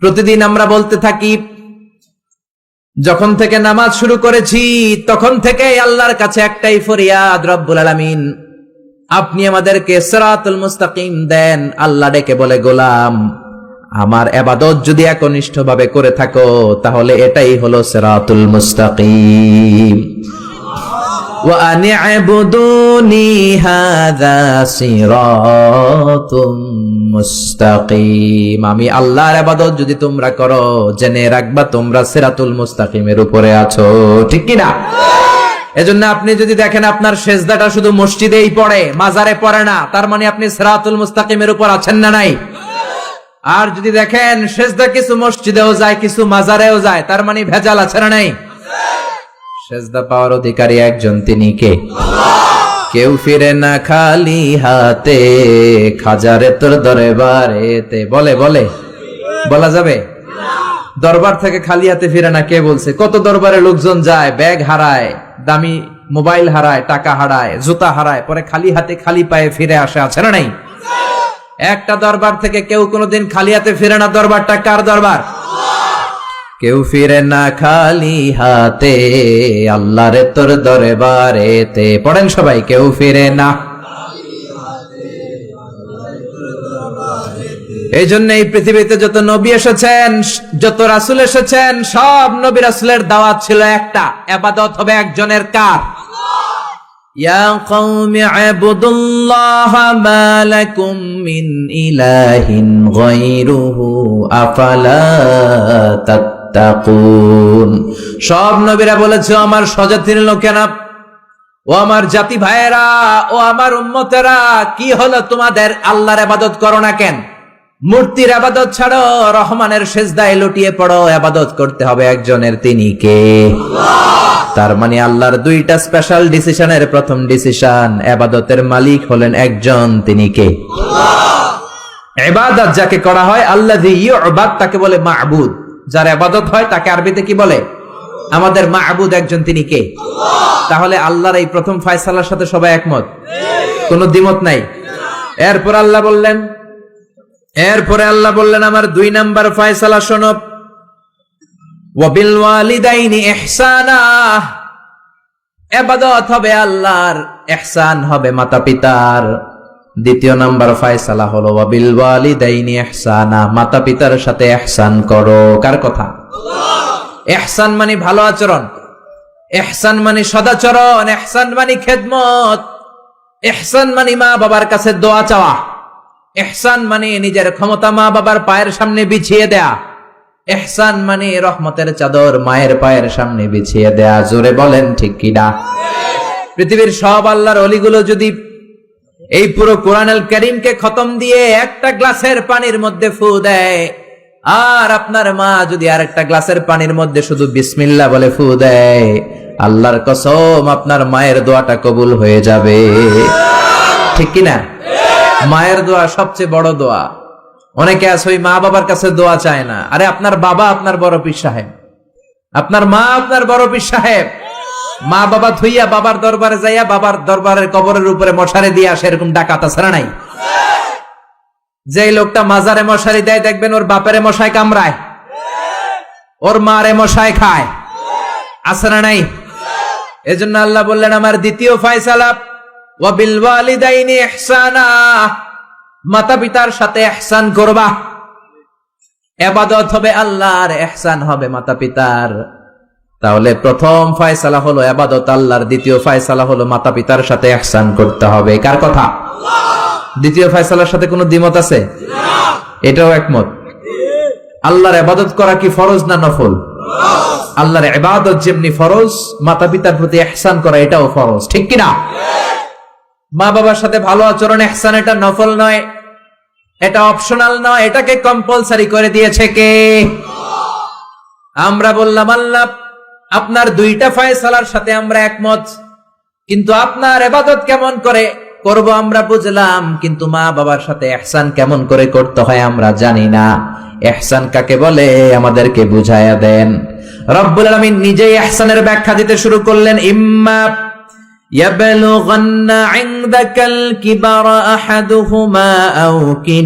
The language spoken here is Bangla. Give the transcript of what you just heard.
প্রতিদিন আমরা বলতে থাকি, যখন থেকে নামাজ শুরু করেছি তখন থেকে আল্লাহর কাছে একটাই ফরিয়াদ, রব্বুল আলামিন আপনি আমাদেরকে সিরাতুল মুস্তাকিম দেন। আল্লাহ ডেকে বলে, গোলাম আমার ইবাদত যদি একনিষ্ঠভাবে করে থাকো তাহলে এটাই হলো সিরাতুল মুস্তাকিম। ওয়া আনি'বুদুনি হাযা সিরাতুম মুস্তাকিম। আমি আল্লাহর ইবাদত যদি তোমরা করো জেনে রাখবা তোমরা সিরাতুল মুস্তাকিমের উপরে আছো, ঠিক কি না? এজন্য আপনি যদি দেখেন আপনার সেজদাটা শুধু মসজিদেই পড়ে, মাজারে পড়ে না, তার মানে আপনি সিরাতুল মুস্তাকিমের উপর আছেন না নাই? আর যদি দেখেন সেজদা কিছু মসজিদেও যায় কিছু মাজারেও যায়, তার মানে ভেজাল আছে না নাই? সেজদা পাওয়ার অধিকারী একজন, তিনি কে? কেউ ফিরে না খালি হাতে, খাজারে তোর দরবারেতে। বলে বলা যাবে? দরবার থেকে খালি হাতে ফিরে না কে বলছে? কত দরবারে লোকজন যায়, ব্যাগ হারায়, দামি মোবাইল হারায়, টাকা হারায়, জুতা হারায়, পরে খালি হাতে খালি পায়ে ফিরে আসে, আছে না নাই? একটা দরবার থেকে কেউ কোনোদিন খালি হাতে ফিরে না। দরবারটা কার দরবার? কেউ ফিরে না খালি হাতে, আল্লাহরে তোর দরবারেতে। পড়েন সবাই, কেউ ফিরে না। এই জন্য এই পৃথিবীতে যত নবী এসেছেন, যত রাসূল এসেছেন, সব নবী রাসূলের দাওয়াত ছিল একটা, ইবাদত হবে একজনের। কার? ইয়া কওমি ইবুদুল্লাহা মা লাকুম মিন ইলাহিন গায়রুহু আফালা তাত্তাকুন। সব নবীরা বলেছে, আমার স্বজাতির লোকেরা, ও আমার জাতি ভাইয়েরা, ও আমার উম্মতেরা, কি হলো তোমাদের? আল্লাহর ইবাদত করো না কেন? মূর্তির ইবাদত ছাড়ো, রহমানের সিজদায় লুটিয়ে পড়ো। ইবাদত করতে হবে একজনের, তিনি কে? আল্লাহ। তার মানে আল্লাহর দুইটা স্পেশাল ডিসিশনের প্রথম ডিসিশন, ইবাদতের মালিক হলেন একজন, তিনি কে? আল্লাহ। ইবাদত যাকে করা হয়, আল্লাযী ইউবাদ, তাকে বলে মা'বুদ। যার ইবাদত হয় তাকে আরবিতে কি বলে? আমাদের মা'বুদ একজন, তিনি কে? আল্লাহ। তাহলে আল্লাহর এই প্রথম ফয়সালার সাথে সবাই একমত? কোনো দ্বিমত নাই? এরপর আল্লাহ বললেন, আমার 2 নাম্বার ফয়সালা শোনো, ওয়া বিল ওয়ালিদাইনি ইহসানা। ইবাদত হবে আল্লাহর, ইহসান হবে মাতা-পিতার। 2 নাম্বার ফয়সালা হলো ওয়া বিল ওয়ালিদাইনি ইহসানা, মাতা-পিতার সাথে ইহসান করো। কার কথা? আল্লাহ। ইহসান মানে ভালো আচরণ, ইহসান মানে সদাচরণ, ইহসান মানে খেদমত, ইহসান মানে মা বাবার কাছে দোয়া চাওয়া, ইহসান মানে নিজের ক্ষমতা মা বাবার পায়ের সামনে বিছিয়ে দেয়া, ইহসান মানে রহমতের চাদর মায়ের পায়ের সামনে বিছিয়ে দেয়া। জোরে বলেন ঠিক কিনা? পৃথিবীর সব আল্লাহর ওলিগুলো যদি এই পুরো কোরআনুল কারীমকে খতম দিয়ে একটা গ্লাসের পানির মধ্যে ফু দেয়, আর আপনার মা যদি আরেকটা গ্লাসের পানির মধ্যে শুধু বিসমিল্লাহ বলে ফু দেয়, আল্লাহর কসম আপনার মায়ের দোয়াটা কবুল হয়ে যাবে, ঠিক কিনা? মায়ের দোয়া সবচেয়ে বড় দোয়া। অনেকে আছে ওই মা বাবার কাছে দোয়া চায় না। আরে আপনার বাবা আপনার বড় পীর সাহেব, আপনার মা আপনার বড় পীর সাহেব। মা বাবা থইয়া বাবার দরবারে যাইয়া বাবার দরবারের কবরের উপরে মশারি দিয়ে আসে, এরকম ডাকাত আছে না নাই? যে লোকটা মাজারে মশারি দেয়, দেখবেন ওর বাপেরে মশায় কামড়ায়, ওর মারে মশায় খায়, আছে না নাই? এজন্য আল্লাহ বললেন, আমার দ্বিতীয় ফয়সালা ওয়া বিল ওয়ালিদাইনি ইহসানা, মাতা পিতার সাথে ইহসান করবা। ইবাদত হবে আল্লাহর, ইহসান হবে মাতা পিতার। তাহলে প্রথম ফয়সালা হলো ইবাদত আল্লাহর, দ্বিতীয় ফয়সালা হলো মাতা পিতার সাথে ইহসান করতে হবে। কার কথা? আল্লাহ। দ্বিতীয় ফয়সালার সাথে কোনো দ্বিমত আছে? না। এটাও একমত। আল্লাহর ইবাদত করা কি ফরজ না নফল? ফরজ। আল্লাহর ইবাদত যেমনি ফরজ, মাতা পিতার প্রতি ইহসান করা এটাও ফরজ, ঠিক কি না? মা বাবার সাথে ভালো আচরণ, ইহসান, এটা নফল নয়, এটা অপশনাল নয়, এটাকে কম্পালসারি করে দিয়েছে কে? আমরা বললাম আল্লাহ আপনার 2টা ফয়সালার সাথে আমরা একমত, কিন্তু আপনার ইবাদত কেমন করে করব আমরা বুঝলাম, কিন্তু মা বাবার সাথে ইহসান কেমন করে করতে হয় আমরা জানি না। ইহসান কাকে বলে আমাদেরকে বুঝায়া দেন। রব্বুল আলামিন নিজেই ইহসানের ব্যাখ্যা দিতে শুরু করলেন, ইম্মা يبلغن عندك الكبر أحدهما أو كلاهما